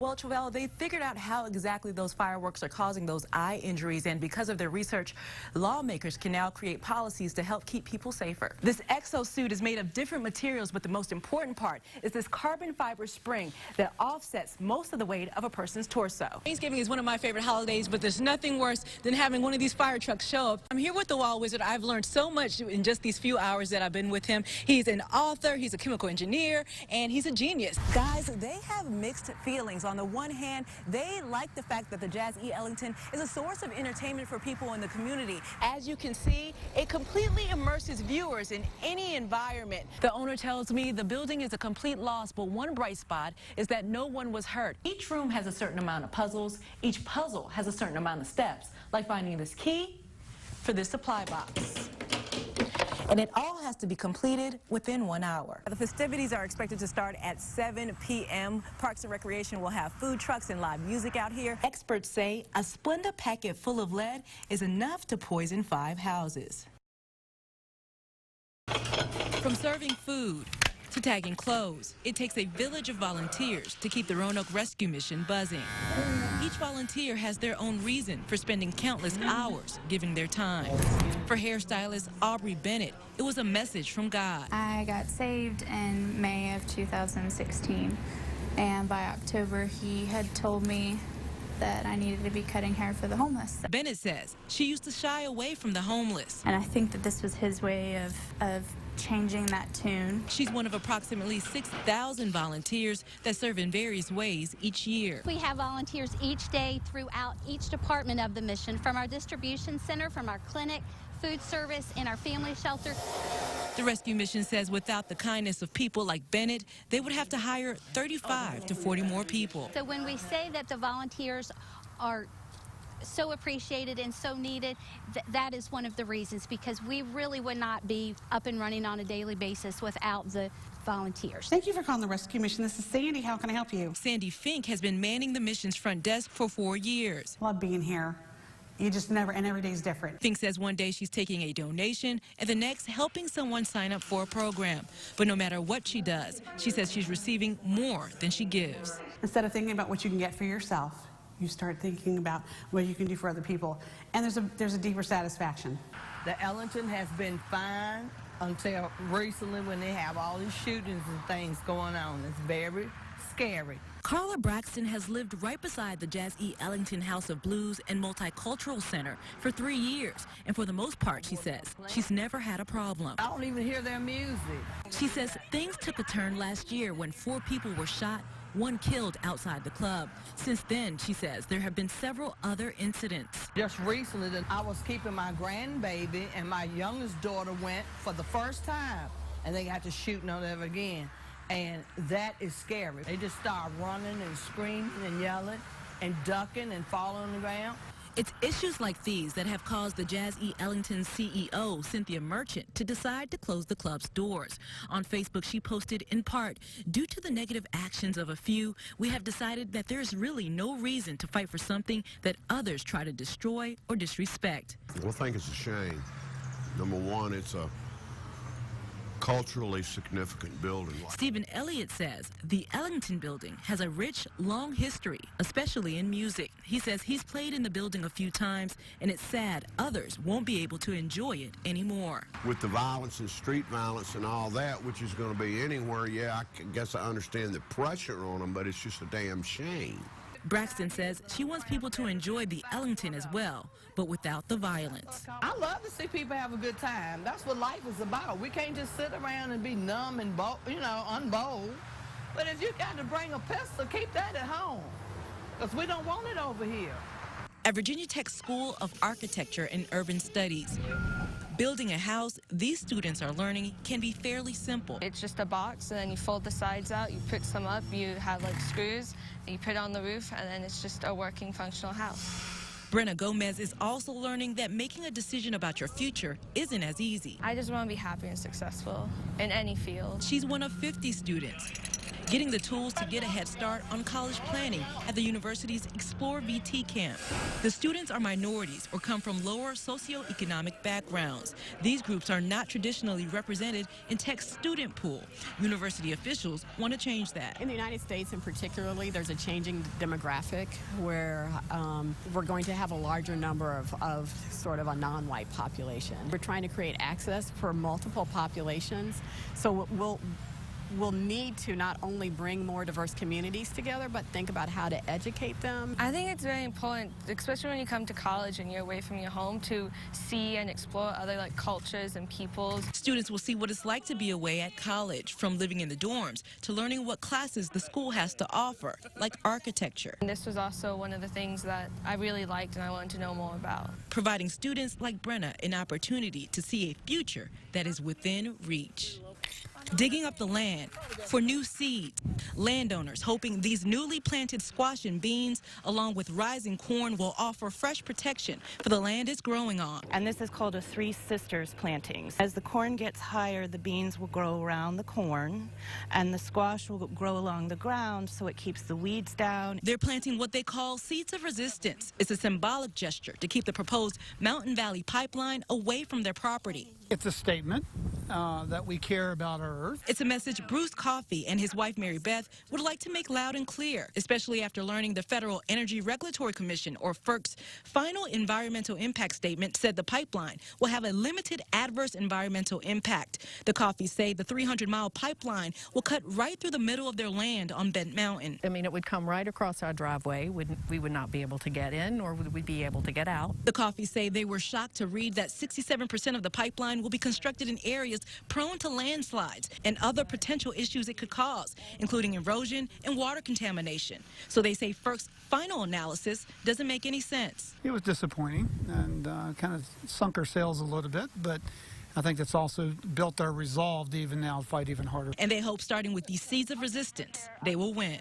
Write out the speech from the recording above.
Well, Travell, they figured out how exactly those fireworks are causing those eye injuries, and because of their research, lawmakers can now create policies to help keep people safer. This exosuit is made of different materials, but the most important part is this carbon fiber spring that offsets most of the weight of a person's torso. Thanksgiving is one of my favorite holidays, but there's nothing worse than having one of these fire trucks show up. I'm here with the Wall Wizard. I've learned so much in just these few hours that I've been with him. He's an author, he's a chemical engineer, and he's a genius. Guys, they have mixed feelings. On the one hand, they like the fact that the Jazz E. Ellington is a source of entertainment for people in the community. As you can see, it completely immerses viewers in any environment. The owner tells me the building is a complete loss, but one bright spot is that no one was hurt. Each room has a certain amount of puzzles. Each puzzle has a certain amount of steps, like finding this key for this supply box. And it all has to be completed within 1 hour. The festivities are expected to start at 7 p.m. Parks and Recreation will have food trucks and live music out here. Experts say a Splenda packet full of lead is enough to poison 5 houses. From serving food to tagging clothes, it takes a village of volunteers to keep the Roanoke Rescue Mission buzzing. Each volunteer has their own reason for spending countless hours giving their time. For hairstylist Aubrey Bennett, it was a message from God. I got saved in May of 2016, and by October he had told me that I needed to be cutting hair for the homeless. Bennett says she used to shy away from the homeless. And I think that this was his way of changing that tune. She's one of approximately 6,000 volunteers that serve in various ways each year. We have volunteers each day throughout each department of the mission, from our distribution center, from our clinic, food service, and our family shelter. The rescue mission says without the kindness of people like Bennett, they would have to hire 35 to 40 more people. So when we say that the volunteers are so appreciated and so needed, that is one of the reasons, because we really would not be up and running on a daily basis without the volunteers. Thank you for calling the rescue mission. This is Sandy. How can I help you? Sandy Fink has been manning the mission's front desk for 4 years. Love being here. You just never, and every day is different. Fink says one day she's taking a donation and the next helping someone sign up for a program. But no matter what she does, she says she's receiving more than she gives. Instead of thinking about what you can get for yourself, you start thinking about what you can do for other people. And there's a deeper satisfaction. The Ellington has been fine until recently, when they have all these shootings and things going on. It's very scary. Carla Braxton has lived right beside the Jazz E. Ellington House of Blues and Multicultural Center for 3 years. And for the most part, she says, she's never had a problem. I don't even hear their music. She says things took a turn last year when 4 people were shot, 1 killed outside the club. Since then, she says, there have been several other incidents. Just recently, I was keeping my grandbaby, and my youngest daughter went for the first time, and they got to shooting on them again. And that is scary. They just start running and screaming and yelling and ducking and falling on the ground. It's issues like these that have caused the Jazz E. Ellington CEO, Cynthia Merchant, to decide to close the club's doors. On Facebook, she posted, in part, due to the negative actions of a few, we have decided that there's really no reason to fight for something that others try to destroy or disrespect. I think it's a shame. Number one, it's a culturally significant building. Stephen Elliott says the Ellington building has a rich, long history, especially in music. He says he's played in the building a few times, and it's sad others won't be able to enjoy it anymore. With the violence and street violence and all that, which is going to be anywhere, yeah, I guess I understand the pressure on them, but it's just a damn shame. Braxton says she wants people to enjoy the Ellington as well, but without the violence. I love to see people have a good time. That's what life is about. We can't just sit around and be numb and, unbold. But if you got to bring a pistol, keep that at home, because we don't want it over here. At Virginia Tech School of Architecture and Urban Studies, building a house, these students are learning, can be fairly simple. It's just a box, and then you fold the sides out, you put some up, you have like screws, and you put it on the roof, and then it's just a working, functional house. Brenna Gomez is also learning that making a decision about your future isn't as easy. I just want to be happy and successful in any field. She's one of 50 students. getting the tools to get a head start on college planning at the university's Explore VT camp. The students are minorities or come from lower socioeconomic backgrounds. These groups are not traditionally represented in Tech's student pool. University officials want to change that. In the United States in particularly, there's a changing demographic where we're going to have a larger number of sort of a non-white population. We're trying to create access for multiple populations, so we'll need to not only bring more diverse communities together, but think about how to educate them. I think it's very important, especially when you come to college and you're away from your home, to see and explore other cultures and peoples. Students will see what it's like to be away at college, from living in the dorms to learning what classes the school has to offer, like architecture. And this was also one of the things that I really liked and I wanted to know more about. Providing students like Brenna an opportunity to see a future that is within reach. Digging up the land for new seeds. Landowners hoping these newly planted squash and beans, along with rising corn, will offer fresh protection for the land it's growing on. And this is called a Three Sisters plantings. As the corn gets higher, the beans will grow around the corn, and the squash will grow along the ground, so it keeps the weeds down. They're planting what they call seeds of resistance. It's a symbolic gesture to keep the proposed Mountain Valley pipeline away from their property. It's a statement that we care about our earth. It's a message Bruce Coffey and his wife Mary Beth would like to make loud and clear, especially after learning the Federal Energy Regulatory Commission, or FERC's, final environmental impact statement said the pipeline will have a limited adverse environmental impact. The Coffeys say the 300-mile pipeline will cut right through the middle of their land on Bent Mountain. I mean, it would come right across our driveway. We would not be able to get in, nor would we be able to get out. The Coffeys say they were shocked to read that 67% of the pipeline will be constructed in areas prone to landslides and other potential issues it could cause, including erosion and water contamination. So they say FERC's final analysis doesn't make any sense. It was disappointing and kind of sunk our sails a little bit, but I think it's also built our resolve to even now fight even harder. And they hope, starting with these seeds of resistance, they will win.